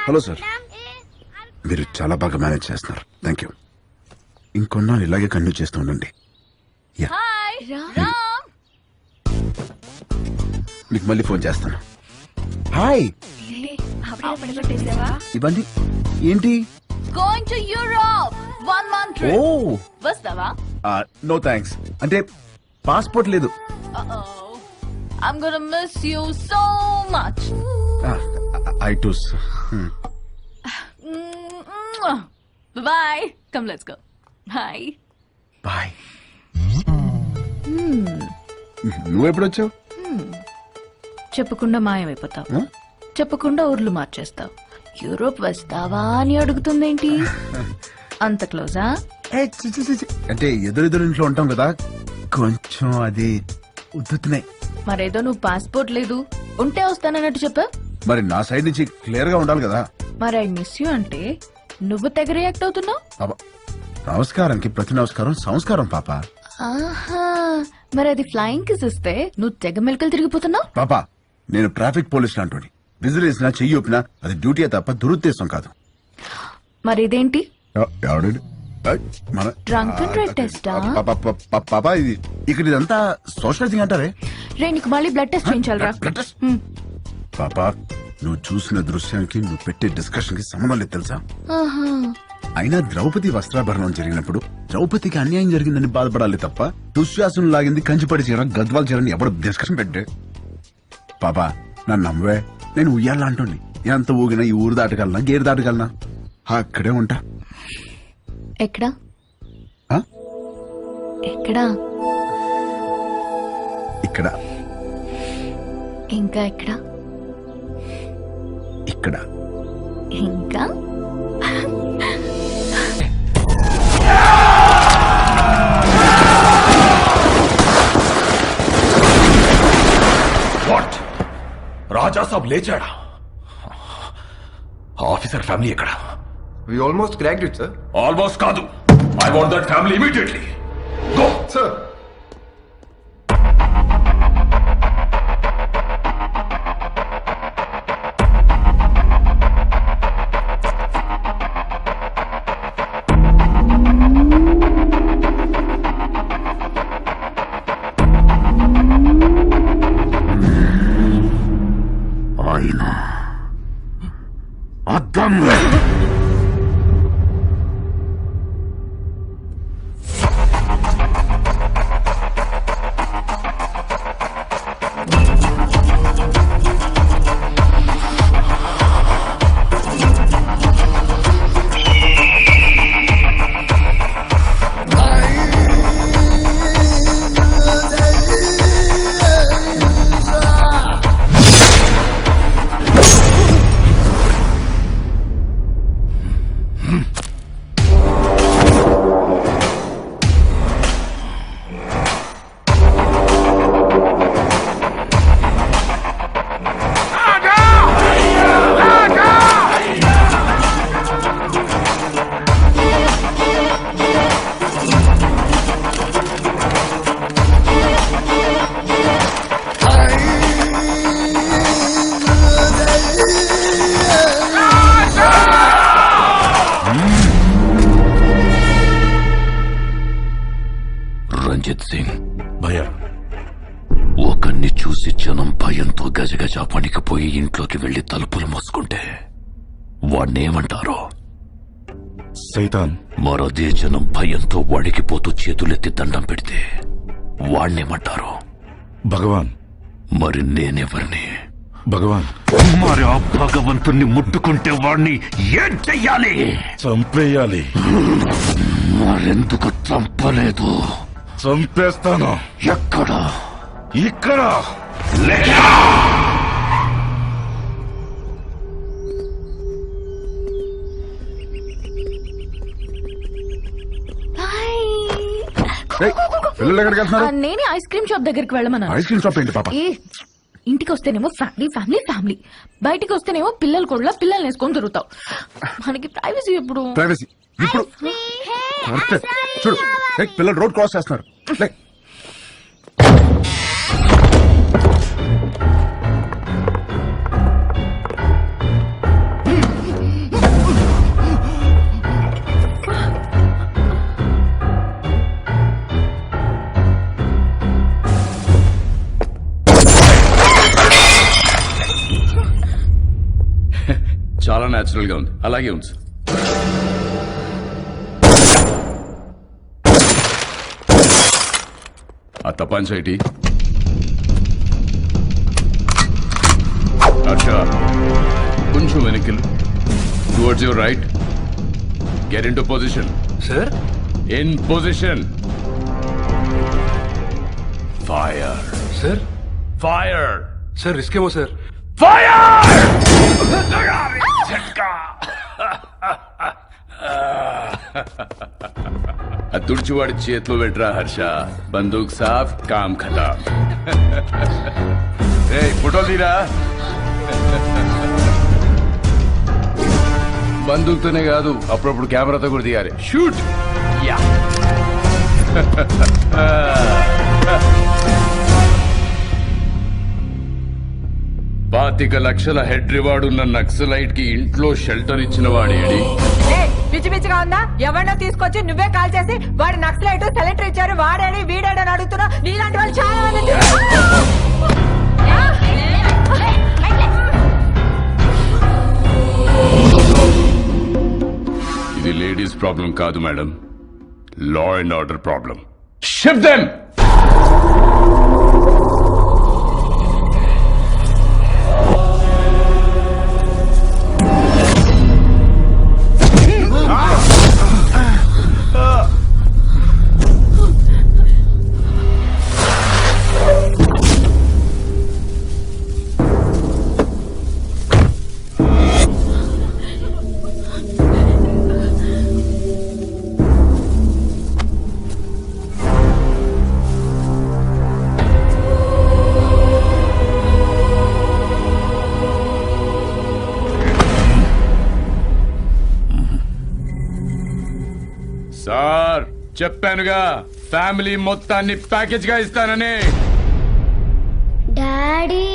Hello sir, మీరు చాలా బాగా మేనేజ్ చేస్తున్నారు. Thank you. ఇంకొన్నాళ్ళు ఇలాగే కంటిన్యూ చేస్తూ ఉండండి. మీకు మళ్ళీ ఫోన్ చేస్తాను. హాయ్, ఇవన్నీ ఏంటి? Going to Europe 1 month trip. ఓ వస్తావా? No thanks. అంటే పాస్పోర్ట్ లేదు. I'm gonna miss you so much. I too. Bye. Come, let's go. Bye. Bye. నువ్వెప్పుడు వచ్చావు? చెప్పకుండా మాయమైపోతావు, చెప్పకుండా ఊర్లు మార్చేస్తావు. యూరోప్ వస్తావా అని అడుగుతుందేంటి? అంత క్లోజా? అంటే ఎదురెదురు ఇంట్లో ఉంటాం కదా, కొంచెం అది ఉద్దుతున్నాయి. మరేదో నువ్వు పాస్పోర్ట్ లేదు, ఉంటే వస్తానన్నట్టు చెప్పా. మరి నా సైడ్ నుంచి క్లియర్ గా ఉండాలి కదా. మరి ఐ మిస్ యూ అంటే నువ్వు తెగ రియాక్ట్ అవుతున్నావు. పాప, నమస్కారానికి ప్రతి నమస్కారం సంస్కారం పాప. ఆహా, మరి అది ఫ్లయింగ్ కిస్ ఇస్తే నువ్వు తెగ మెలకలు తిరిగిపోతున్నావు. పాప, నేను ట్రాఫిక్ పోలీస్ లాంటి విజిల్ వేసినా చెయ్యి ఊపినా అది డ్యూటీ తప్ప దురుద్దేశం కాదు. మరి ఇదేంటి? డ్రంక్ అండ్ డ్రైవ్ టెస్టా? పాప, ఇది ఇక్కడ ఇదంతా సోషలైజింగ్ అంటారే. రే, నీకు మళ్ళీ బ్లడ్ టెస్ట్ చేయించాలరా? పాప, నువ్వు చూసిన దృశ్యానికి నువ్వు పెట్టే డిస్కషన్ కి సంబంధం లేదు తెలుసా? అయినా ద్రౌపది వస్త్రాభరణం జరిగినప్పుడు ద్రౌపదికి అన్యాయం జరిగిందని బాధపడాలి తప్ప దుశ్శాసనం లాగింది కంచిపడి చీర గద్వాల్ చీరని ఎవడు డిస్కషన్ పెట్టే. పాపా, నన్ను నమ్మవే, నేను ఉయ్యాలా అంటుంది. ఎంత ఊగినా ఈ ఊరు దాటగలనా, గేరు దాటగలనా? అక్కడే ఉంటా. ఎక్కడా? ఎక్కడా? ఇక్కడ. ఇంకా ఎక్కడా? ఇక్కడ. ఇంకా? రాజా సాబ్ లేచాడా? ఆఫీసర్ ఫ్యామిలీ ఎక్కడ? We almost cracked it, sir. Almost కాదు. I want that family immediately. Go Sir. ఆయన అద్దం. రంజిత్ సింగ్ భయ్యా, ఒకరిని చూసి జనం భయంతో గజగజ పనికిపోయి ఇంట్లోకి వెళ్లి తలుపులు మోసుకుంటే వాణ్ణేమంటారో? సైతాన్. మరదే జనం భయంతో వడికిపోతూ చేతులెత్తి దండం పెడితే వాణ్ణేమంటారో? భగవాన్. మరి నేనెవరిని? భగవాన్. మరి ఆ భగవంతుణ్ణి ముట్టుకుంటే వాణ్ణి ఏం చెయ్యాలి? చంపేయాలి. మరెందుకు చంపలేదు? చంపేస్తాను. ఎక్కడ? ఇక్కడ. పిల్లలు ఎక్కడికి వెళ్తున్నారు? నేనే ఐస్ క్రీమ్ షాప్ దగ్గరికి వెళ్ళమన్నాను. ఐస్ క్రీమ్ షాప్ ఏంటి పాప? ఇంటికి వస్తేనేమో ఫ్యామిలీ ఫ్యామిలీ ఫ్యామిలీ, బయటికి వస్తేనేమో పిల్లలు కూడా పిల్లల్ని వేసుకొని తిరుగుతావు. మనకి ప్రైవసీ ఎప్పుడు? ప్రైవసీ ఇప్పుడు చూడు, పిల్లలు రోడ్ క్రాస్ చేస్తున్నారు. చాలా న్యాచురల్ గా ఉంది, అలాగే ఉంది. ఆ తపాంచైటి అచ్చా, కొంచెం వెనక్కిలు. Towards your right. Get into position. Sir in position. Fire. Sir fire. Sir risk ఏమో సార్. తుడిచివాడి చేతిలో పెట్టరా హర్ష. బందూక్ సాఫ్, కామ్ ఖతాం. ఫోటో తీరా. బందూక్తోనే కాదు, అప్పుడప్పుడు కెమెరాతో కూడా తీయాలి. షూట్. యా. 25 లక్షల హెడ్ రివార్డ్ ఉన్న నక్సలైట్ కి ఇంట్లో షెల్టర్ ఇచ్చిన వాడేడి? పిచ్చి పిచ్చిగా ఉందా? ఎవరినో తీసుకొచ్చి నువ్వే కాల్ చేసి వాడు నక్సలైట్ సెలెక్టర్ ఇచ్చారు వాడేడి వీడేడని అడుగుతున్నా. నీలాంటి వాళ్ళు చాలా మంది. ఇది లేడీస్ ప్రాబ్లం కాదు madam, law and order problem. Shift them. Sir చెప్పానుగా, ఫ్యామిలీ మొత్తాన్ని ప్యాకేజ్ గా ఇస్తానని. డాడీ